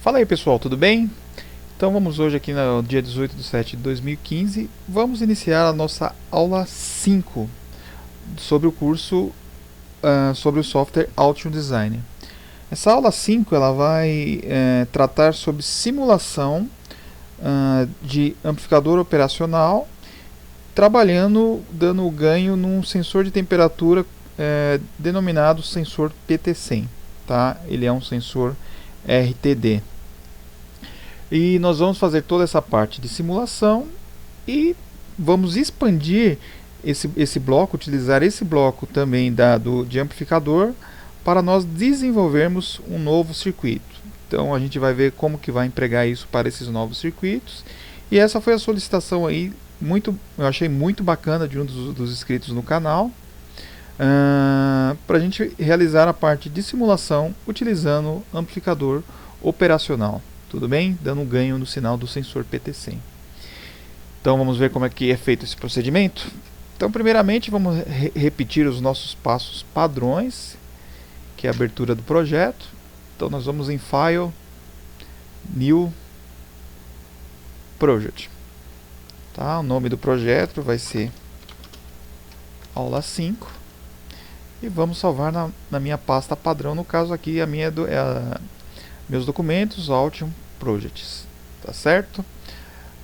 Fala aí pessoal, tudo bem? Então vamos hoje aqui no dia 18/7/2015, vamos iniciar a nossa aula 5 sobre o curso sobre o software Altium Design. Essa aula 5 ela vai tratar sobre simulação de amplificador operacional, trabalhando, dando ganho num sensor de temperatura denominado sensor PT100. Tá? Ele é um sensor RTD. E nós vamos fazer toda essa parte de simulação e vamos expandir esse bloco, utilizar esse bloco também de amplificador para nós desenvolvermos um novo circuito. Então a gente vai ver como que vai empregar isso para esses novos circuitos. E essa foi a solicitação aí, eu achei muito bacana de um dos inscritos no canal, para a gente realizar a parte de simulação utilizando amplificador operacional. Tudo bem? Dando um ganho no sinal do sensor PT100. Então vamos ver como é que é feito esse procedimento? Então primeiramente vamos repetir os nossos passos padrões, que é a abertura do projeto. Então nós vamos em File, New Project. Tá? O nome do projeto vai ser aula 5. E vamos salvar na minha pasta padrão, no caso aqui a minha meus documentos, Altium Projects, tá certo?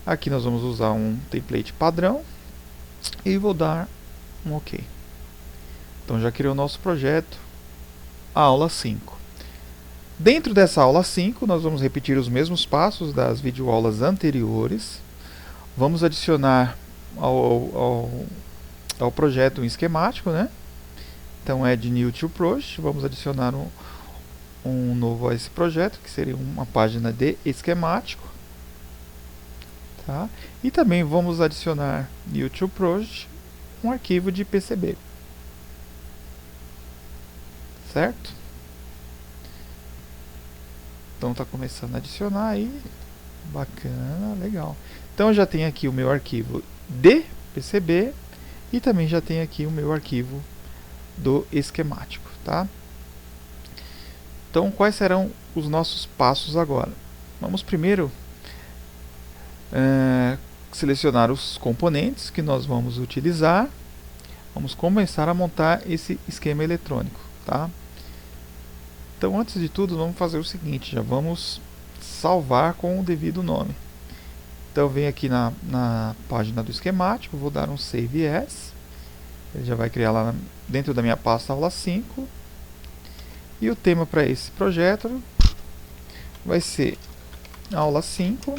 Aqui nós vamos usar um template padrão e vou dar um OK. Então já criou o nosso projeto, a aula 5. Dentro dessa aula 5 nós vamos repetir os mesmos passos das videoaulas anteriores. Vamos adicionar ao projeto um esquemático, né? Então Add New to Project, vamos adicionar um novo a esse projeto, que seria uma página de esquemático. Tá? E também vamos adicionar New to Project, um arquivo de PCB. Certo? Então está começando a adicionar aí. Bacana, legal. Então já tem aqui o meu arquivo de PCB e também já tem aqui o meu arquivo do esquemático. Tá? Então, quais serão os nossos passos agora? Vamos primeiro selecionar os componentes que nós vamos utilizar. Vamos começar a montar esse esquema eletrônico. Tá? Então, antes de tudo, vamos fazer o seguinte, já vamos salvar com o devido nome. Então, venho aqui na página do esquemático, vou dar um Save As. Ele já vai criar lá dentro da minha pasta aula 5. E o tema para esse projeto vai ser aula 5,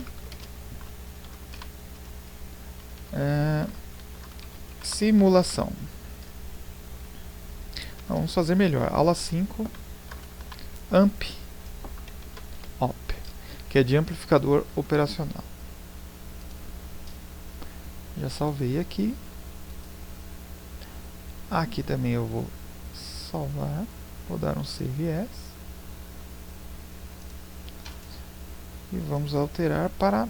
simulação. Vamos fazer melhor, aula 5, Amp Op, que é de amplificador operacional. Já salvei aqui. Aqui também eu vou salvar. Vou dar um Save As. E vamos alterar para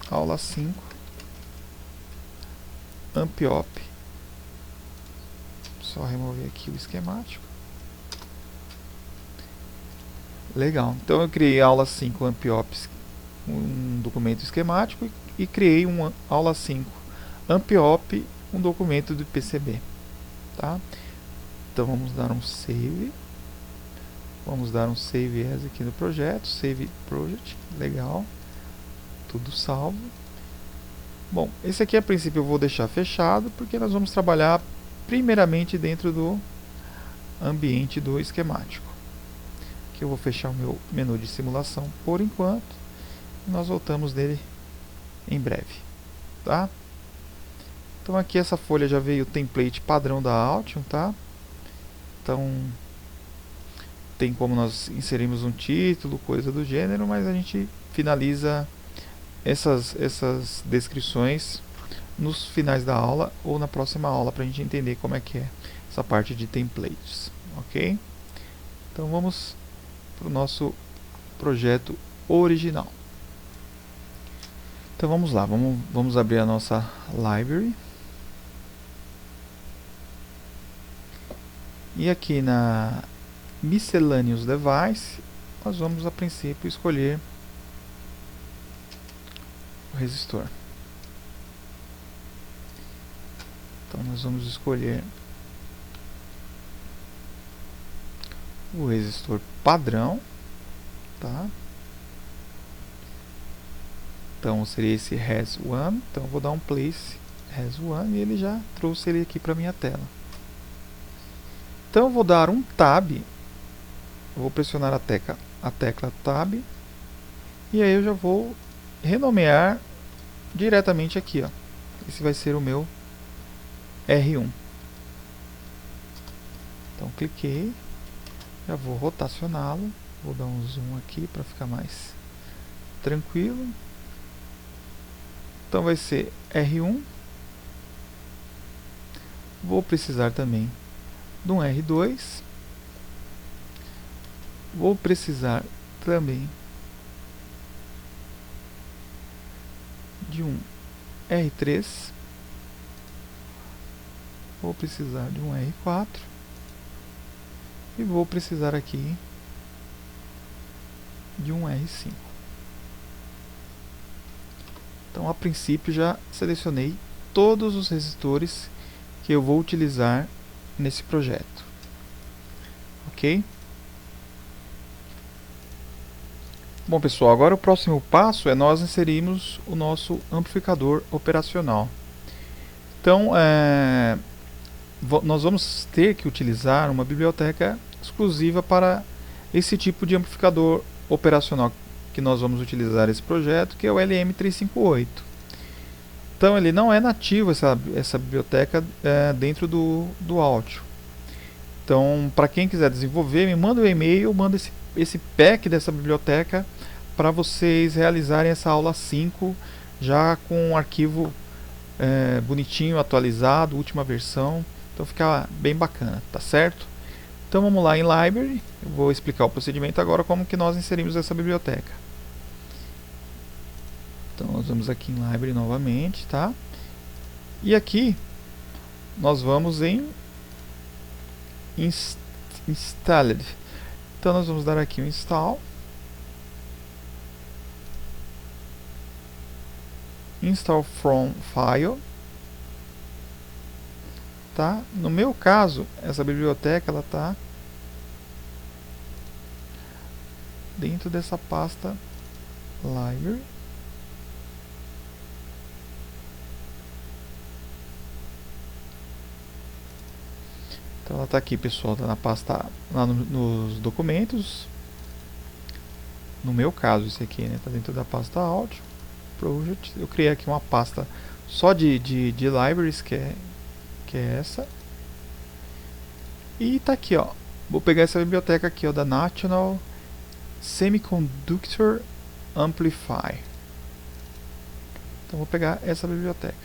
aula 5, Amp-Op. Só remover aqui o esquemático. Legal. Então eu criei aula 5 Amp-Op, um documento esquemático, e criei uma aula 5 Amp-Op, um documento de PCB. Tá? Então vamos dar um Save. Vamos dar um Save As aqui no projeto. Save Project. Legal. Tudo salvo. Bom, esse aqui a princípio eu vou deixar fechado, porque nós vamos trabalhar primeiramente dentro do ambiente do esquemático. Aqui eu vou fechar o meu menu de simulação por enquanto. E nós voltamos nele em breve. Tá? Então aqui essa folha já veio o template padrão da Altium, tá? Então tem como nós inserirmos um título, coisa do gênero, mas a gente finaliza essas descrições nos finais da aula ou na próxima aula, para a gente entender como é que é essa parte de templates, ok? Então vamos para o nosso projeto original. Então vamos lá, vamos abrir a nossa library. E aqui na Miscellaneous Device nós vamos a princípio escolher o resistor. Então nós vamos escolher o resistor padrão, tá? Então seria esse res1, então eu vou dar um place res1 e ele já trouxe ele aqui para minha tela. Então eu vou dar um tab, eu vou pressionar a tecla tab e aí eu já vou renomear diretamente aqui, ó. Esse vai ser o meu R1. Então cliquei, já vou rotacioná-lo, vou dar um zoom aqui para ficar mais tranquilo. Então vai ser R1. Vou precisar também de um R2. Vou precisar também de um R3. Vou precisar de um R4. E vou precisar aqui de um R5. Então, a princípio, já selecionei todos os resistores que eu vou utilizar nesse projeto. Ok? Bom, pessoal, agora o próximo passo é nós inserirmos o nosso amplificador operacional. Então, nós vamos ter que utilizar uma biblioteca exclusiva para esse tipo de amplificador operacional que nós vamos utilizar esse projeto, que é o LM358. Então ele não é nativo essa biblioteca dentro do Audio. Então, para quem quiser desenvolver, me manda um e-mail, manda esse pack dessa biblioteca para vocês realizarem essa aula 5 já com um arquivo bonitinho, atualizado, última versão. Então fica bem bacana, tá certo? Então vamos lá em Library, eu vou explicar o procedimento agora como que nós inserimos essa biblioteca. Então nós vamos aqui em Library novamente, tá? E aqui nós vamos em Installed. Então nós vamos dar aqui um Install. Install from File. Tá? No meu caso, essa biblioteca ela está dentro dessa pasta Library. Então ela está aqui, pessoal, está na pasta lá nos documentos. No meu caso, esse aqui está dentro da pasta Audio Project. Eu criei aqui uma pasta só de libraries, que é essa. E tá aqui, ó. Vou pegar essa biblioteca aqui, ó, da National Semiconductor Amplifier. Então vou pegar essa biblioteca.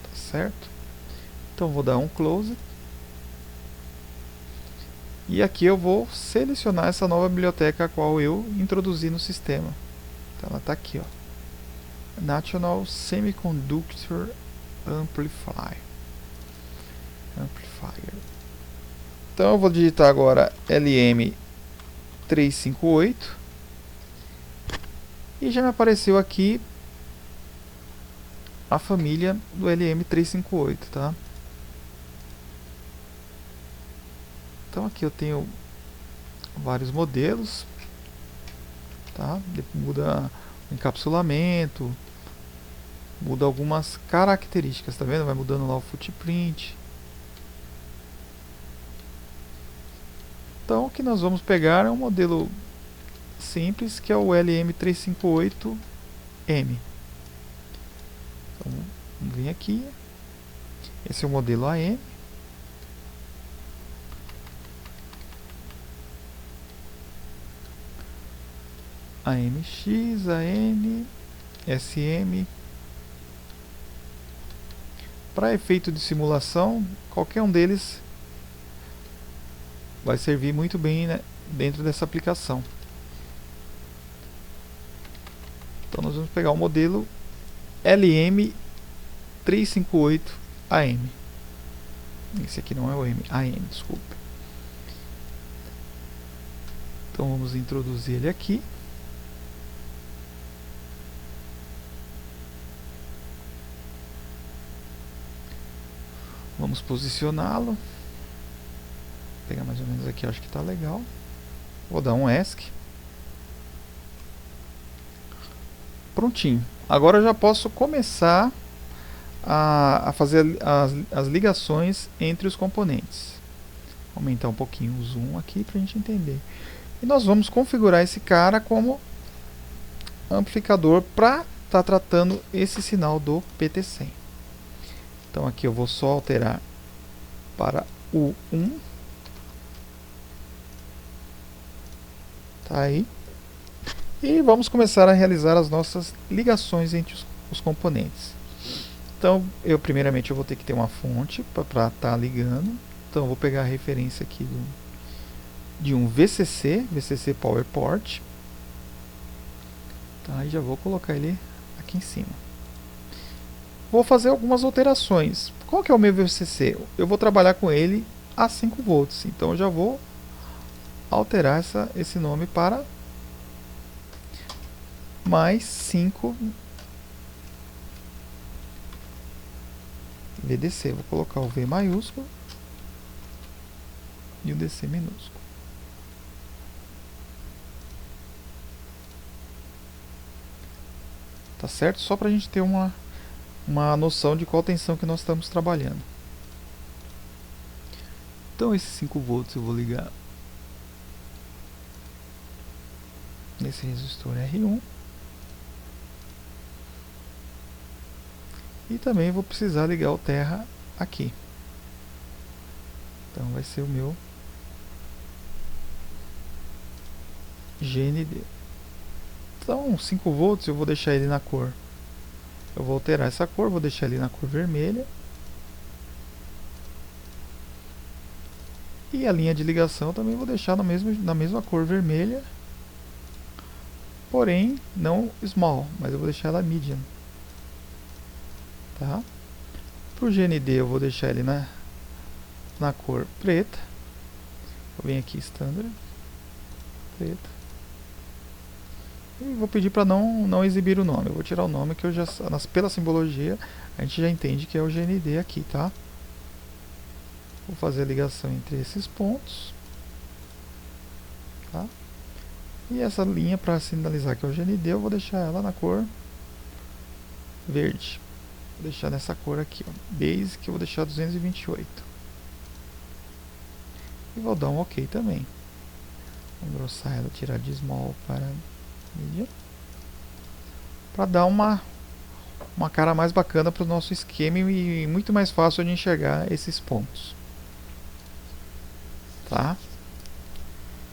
Tá certo? Então vou dar um close. E aqui eu vou selecionar essa nova biblioteca a qual eu introduzi no sistema. Então ela tá aqui, ó. National Semiconductor Amplifier. Então eu vou digitar agora LM358 e já me apareceu aqui a família do LM358, tá? Então aqui eu tenho vários modelos, tá? Muda o encapsulamento, muda algumas características, tá vendo? Vai mudando lá o footprint. Então o que nós vamos pegar é um modelo simples, que é o LM358M. Então vamos vir aqui. Esse é o modelo AM. AMX, AM, SM. Para efeito de simulação, qualquer um deles vai servir muito bem, né, dentro dessa aplicação. Então nós vamos pegar o modelo LM358AM. Esse aqui não é o AM, desculpe. Então vamos introduzir ele aqui. Vamos posicioná-lo. Vou pegar mais ou menos aqui, acho que está legal. Vou dar um ESC. Prontinho. Agora eu já posso começar a fazer as ligações entre os componentes. Vou aumentar um pouquinho o zoom aqui para a gente entender. E nós vamos configurar esse cara como amplificador para estar tratando esse sinal do PT100. Então aqui eu vou só alterar para o 1. Tá aí. E vamos começar a realizar as nossas ligações entre os componentes. Então, primeiramente eu vou ter que ter uma fonte para estar ligando. Então, eu vou pegar a referência aqui de um VCC Power Port. Tá, e já vou colocar ele aqui em cima. Vou fazer algumas alterações. Qual que é o meu VCC? Eu vou trabalhar com ele a 5 volts. Então, eu já vou alterar esse nome para mais 5 VDC. Vou colocar o V maiúsculo e o DC minúsculo. Tá certo? Só para a gente ter uma noção de qual tensão que nós estamos trabalhando. Então esses 5 volts eu vou ligar nesse resistor R1. E também vou precisar ligar o terra aqui. Então vai ser o meu GND. Então 5 volts eu vou deixar ele na cor. Eu vou alterar essa cor, vou deixar ele na cor vermelha. E a linha de ligação também vou deixar na mesma cor vermelha. Porém, não small, mas eu vou deixar ela medium. Tá? Para o GND eu vou deixar ele na cor preta. Eu venho aqui standard, preta. E vou pedir para não exibir o nome. Eu vou tirar o nome que eu já, pela simbologia, a gente já entende que é o GND aqui, tá? Vou fazer a ligação entre esses pontos. Tá? E essa linha para sinalizar que é o GND, eu vou deixar ela na cor verde. Vou deixar nessa cor aqui, ó, Basic, eu vou deixar 228. E vou dar um OK também. Vou engrossar ela, tirar de Small para Medium. Para dar uma cara mais bacana para o nosso esquema e muito mais fácil de enxergar esses pontos. Tá?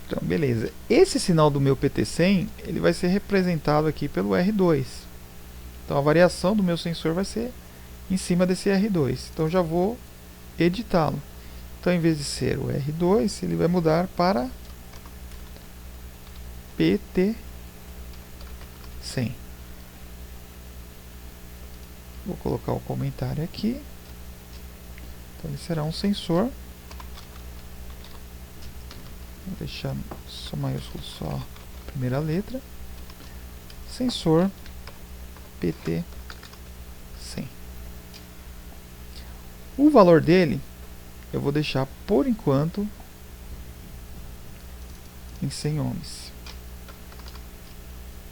Então, beleza. Esse sinal do meu PT100, ele vai ser representado aqui pelo R2. Então a variação do meu sensor vai ser em cima desse R2. Então já vou editá-lo. Então em vez de ser o R2, ele vai mudar para PT100. Vou colocar o comentário aqui. Então ele será um sensor. Vou deixar só maiúsculo, só a primeira letra. Sensor PT100. O valor dele eu vou deixar por enquanto em 100 ohms.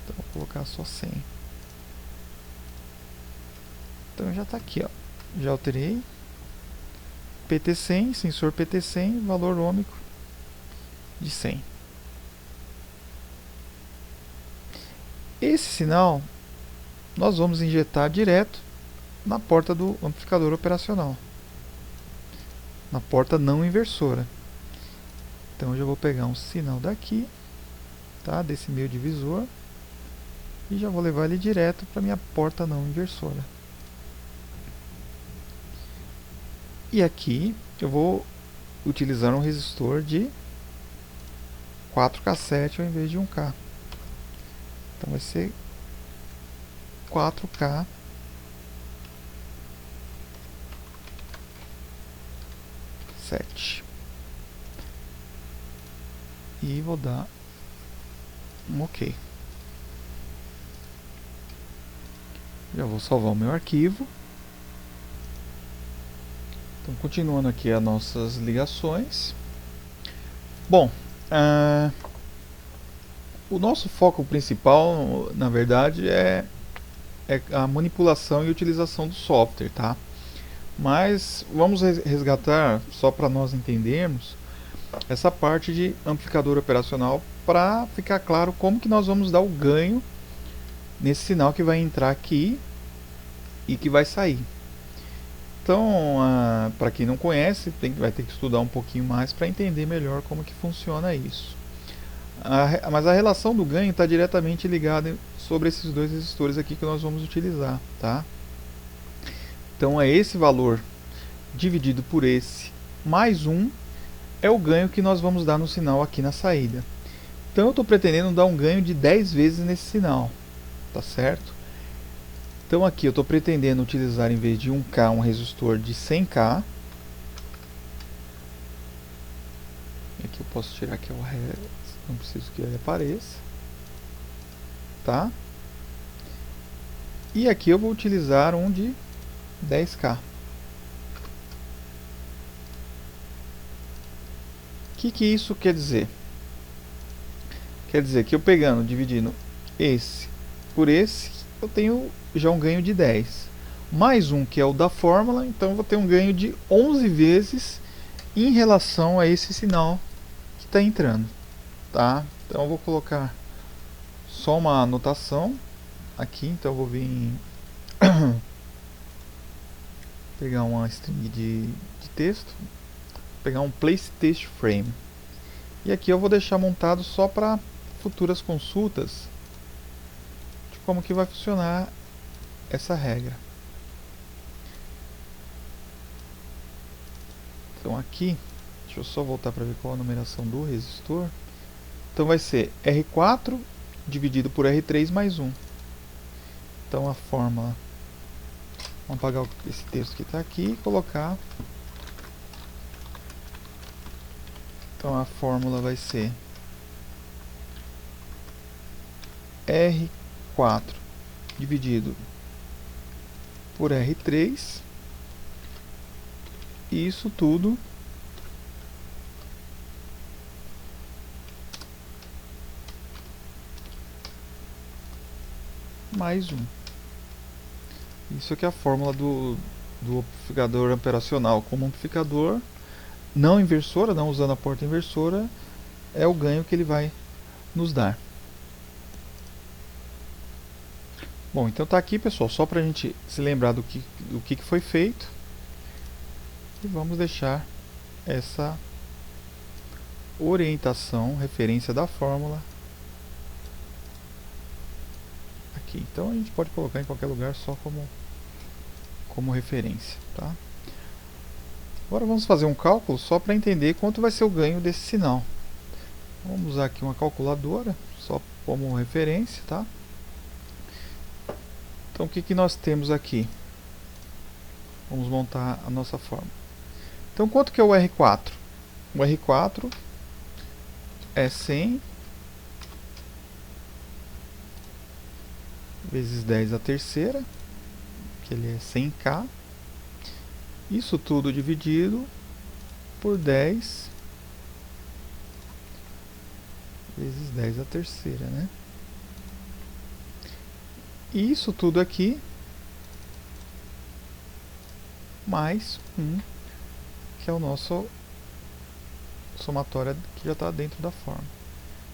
Então vou colocar só 100. Então já está aqui, ó. Já alterei. PT100, sensor PT100, valor ôhmico de 100. Esse sinal nós vamos injetar direto na porta do amplificador operacional, na porta não inversora. Então eu já vou pegar um sinal daqui, tá, desse meu divisor, e já vou levar ele direto para minha porta não inversora. E aqui eu vou utilizar um resistor de 4K7 ao invés de 1K. Então vai ser 4K 7. E vou dar OK. Já vou salvar o meu arquivo. Então, continuando aqui as nossas ligações. Bom, o nosso foco principal, na verdade, é a manipulação e utilização do software, tá? Mas vamos resgatar, só para nós entendermos, essa parte de amplificador operacional para ficar claro como que nós vamos dar o ganho nesse sinal que vai entrar aqui e que vai sair. Então, para quem não conhece, vai ter que estudar um pouquinho mais para entender melhor como que funciona isso. Mas a relação do ganho está diretamente ligada sobre esses dois resistores aqui que nós vamos utilizar, tá? Então é esse valor dividido por esse mais 1 é o ganho que nós vamos dar no sinal aqui na saída. Então eu estou pretendendo dar um ganho de 10 vezes nesse sinal, tá certo? Então aqui eu estou pretendendo utilizar, em vez de 1K, um resistor de 100K. Aqui eu posso tirar aqui o resto, não preciso que ele apareça, tá? E aqui eu vou utilizar um de 10K. O que isso quer dizer? Quer dizer que eu pegando, dividindo esse por esse, eu tenho já um ganho de 10. Mais um que é o da fórmula, então eu vou ter um ganho de 11 vezes em relação a esse sinal que está entrando, tá? Então eu vou colocar só uma anotação aqui, então eu vou vir pegar uma string de texto, pegar um place test frame, e aqui eu vou deixar montado só para futuras consultas de como que vai funcionar essa regra. Então aqui, deixa eu só voltar para ver qual a numeração do resistor. Então vai ser R4 dividido por R3 mais 1. Então a fórmula, vamos apagar esse texto que está aqui e colocar. Então a fórmula vai ser R4 dividido por R3, e isso tudo mais 1. Isso aqui é a fórmula do amplificador operacional. Como amplificador não inversora, não usando a porta inversora, é o ganho que ele vai nos dar. Bom, então tá aqui, pessoal, só para a gente se lembrar do que foi feito. E vamos deixar essa orientação, referência da fórmula aqui. Então a gente pode colocar em qualquer lugar só como referência, tá? Agora vamos fazer um cálculo só para entender quanto vai ser o ganho desse sinal. Vamos usar aqui uma calculadora, só como referência, tá? Então o que nós temos aqui? Vamos montar a nossa fórmula. Então quanto que é o R4? O R4 é 100 vezes 10 a terceira, que ele é 100K. Isso tudo dividido por 10 vezes 10 a terceira, né? E isso tudo aqui mais 1, que é o nosso somatório que já está dentro da forma.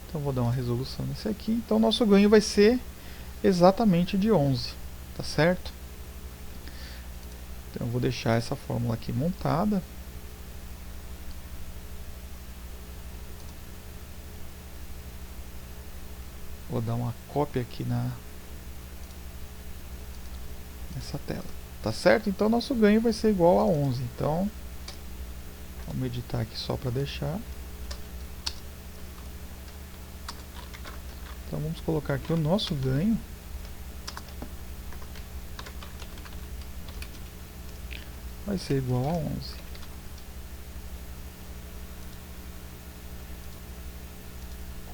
Então vou dar uma resolução nesse aqui. Então o nosso ganho vai ser exatamente de 11, tá certo? Então eu vou deixar essa fórmula aqui montada. Vou dar uma cópia aqui nessa tela, tá certo? Então nosso ganho vai ser igual a 11. Então vamos editar aqui só para deixar. Então vamos colocar aqui o nosso ganho. Vai ser igual a 11.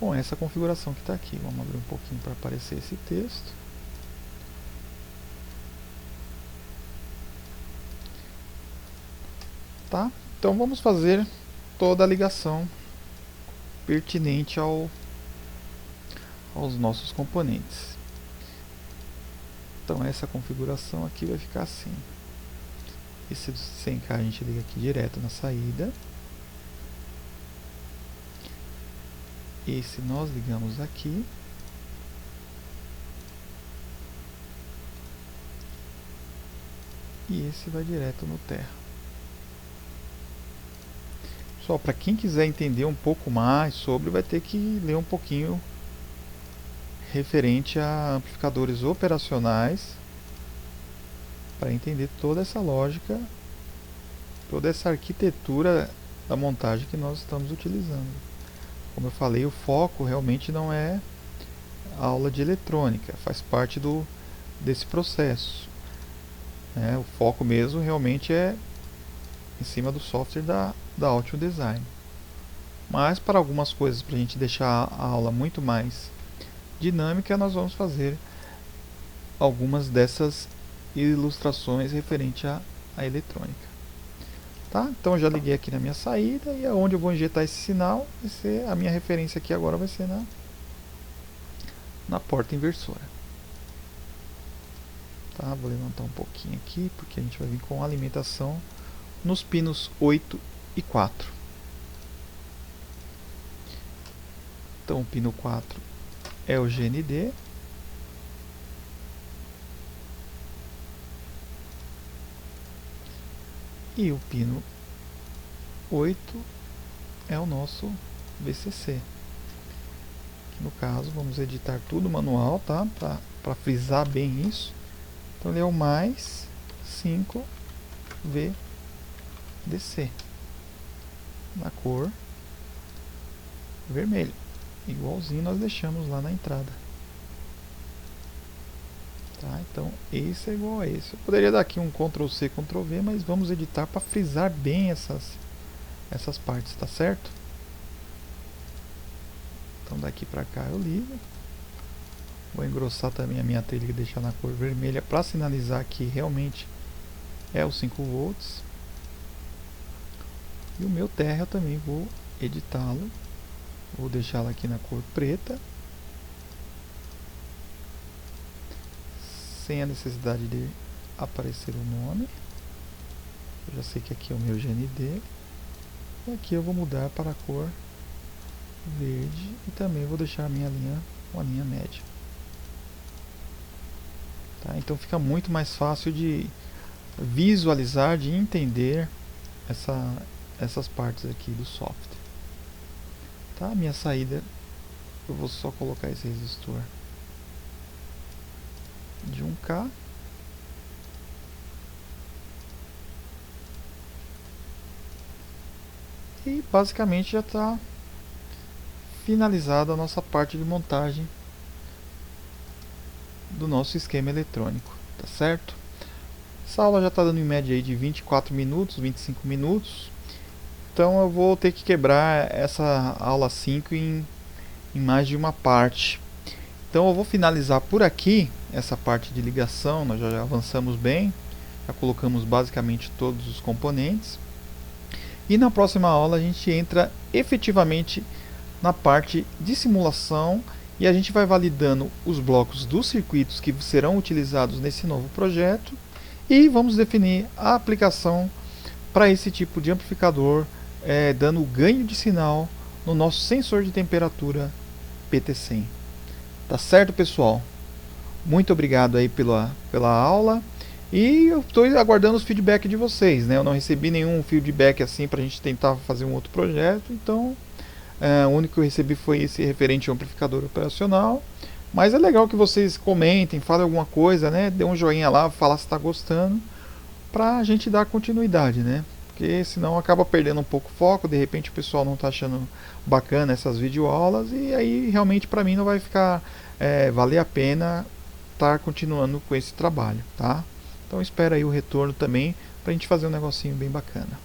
com essa configuração que está aqui. Vamos abrir um pouquinho para aparecer esse texto. Tá? Então vamos fazer toda a ligação pertinente aos nossos componentes. Então essa configuração aqui vai ficar assim. Esse 100K a gente liga aqui direto na saída. Esse nós ligamos aqui. E esse vai direto no terra. Só para quem quiser entender um pouco mais sobre, vai ter que ler um pouquinho referente a amplificadores operacionais para entender toda essa lógica, toda essa arquitetura da montagem que nós estamos utilizando. Como eu falei, o foco realmente não é a aula de eletrônica, faz parte desse processo. O foco mesmo realmente é em cima do software da Altium Design. Mas para algumas coisas, para a gente deixar a aula muito mais dinâmica, nós vamos fazer algumas dessas ilustrações referente à eletrônica. Tá? Então eu já liguei aqui na minha saída, e aonde eu vou injetar esse sinal vai ser, a minha referência aqui agora vai ser na porta inversora. Tá? Vou levantar um pouquinho aqui, porque a gente vai vir com alimentação nos pinos 8 e 4. Então o pino 4 é o GND. E o pino 8 é o nosso VCC. No caso, vamos editar tudo manual, tá? Para frisar bem isso. Então ele é o mais 5 VDC na cor vermelho, igualzinho nós deixamos lá na entrada. Tá? Então esse é igual a esse. Eu poderia dar aqui um Ctrl C, Ctrl V, mas vamos editar para frisar bem essas partes, tá certo? Então daqui para cá eu ligo. Vou engrossar também a minha trilha e deixar na cor vermelha para sinalizar que realmente é os 5 volts. E o meu terra eu também vou editá-lo. Vou deixá-lo aqui na cor preta, sem a necessidade de aparecer o nome. Eu já sei que aqui é o meu GND. E aqui eu vou mudar para a cor verde e também vou deixar a minha linha uma linha média. Tá? Então fica muito mais fácil de visualizar, de entender essas partes aqui do software. Tá? Minha saída, eu vou só colocar esse resistor de 1K. E basicamente já está finalizada a nossa parte de montagem do nosso esquema eletrônico, tá certo? Essa aula já está dando em média aí de 24 minutos, 25 minutos. Então eu vou ter que quebrar essa aula 5 em mais de uma parte. Então eu vou finalizar por aqui essa parte de ligação. Nós já avançamos bem, já colocamos basicamente todos os componentes. E na próxima aula a gente entra efetivamente na parte de simulação e a gente vai validando os blocos dos circuitos que serão utilizados nesse novo projeto e vamos definir a aplicação para esse tipo de amplificador, dando ganho de sinal no nosso sensor de temperatura PT100. Tá certo, pessoal? Muito obrigado aí pela aula. E eu estou aguardando os feedback de vocês, né? Eu não recebi nenhum feedback assim para a gente tentar fazer um outro projeto, então o único que eu recebi foi esse referente ao amplificador operacional. Mas é legal que vocês comentem, falem alguma coisa, né? Dê um joinha lá, falar se está gostando, para a gente dar continuidade, né? Porque senão acaba perdendo um pouco o foco, de repente o pessoal não está achando bacana essas videoaulas, e aí realmente para mim não vai ficar valer a pena estar continuando com esse trabalho, tá? Então espera aí o retorno também para a gente fazer um negocinho bem bacana.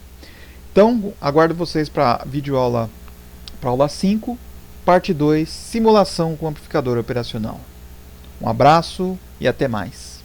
Então aguardo vocês para videoaula, para aula 5. Parte 2, simulação com amplificador operacional. Um abraço e até mais.